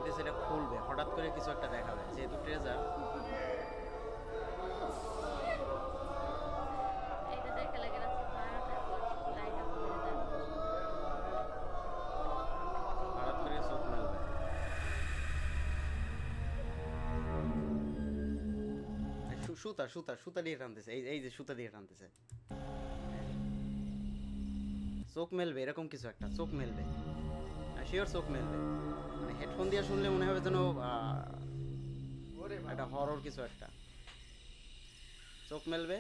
হইতেছে এটা খুলবে, হঠাৎ করে কিছু একটা দেখাবে, যেহেতু ট্রেজার। এইটা দেখে লাগে রাখছে 12টা পর লাইট অফ করে দেন। হঠাৎ করে চোখ মেলবে। সুতা সুতা সুতা দিয়ে টানতেছে, এই এই যে সুতা দিয়ে টানতেছে। চোখ মেলবে এরকম কিছু একটা, চোখ মেলবে, শিওর চোখ মেলবে। মানে হেডফোন দিয়ে শুনলে মনে হবে যেন একটা হরর কিছু একটা। চোখ মেলবে।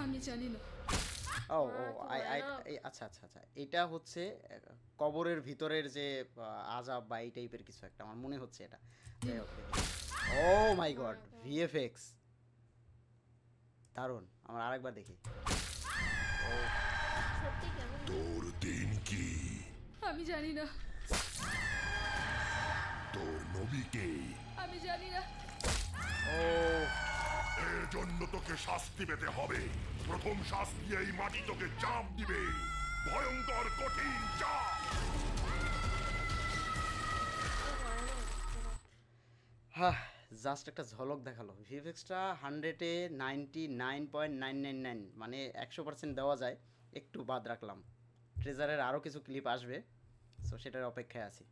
আমি জানি না। ও মা, ও তো আই আই ভয়ানক। আচ্ছা আচ্ছা আচ্ছা, এটা হচ্ছে কবরের ভিতরের যে আজাব বা এই টাইপের কিছু একটা, আমার মনে হচ্ছে এটা। যাই হোক দেখি। ও মাই গড, ভিএফএক্স দারুণ। আমার আরেকবার দেখি। ও সত্যি কেমন তোর দিন কি? আমি জানি না। তোর নবীকে? আমি জানি না। ও এর জন্য তোকে শাস্তি পেতে হবে। প্রথম শাস্তি এই মাটি তোকে চাপ দিবে, ভয়ঙ্কর কঠিন চাপ। হ্যাঁ, জাস্ট একটা ঝলক দেখালো। ভিএফএক্সটা 100-এ 99.999, মানে 100% দেওয়া যায়, একটু বাদ রাখলাম। ট্রেজারের আরও কিছু ক্লিপ আসবে, সো সেটার অপেক্ষায় আছি।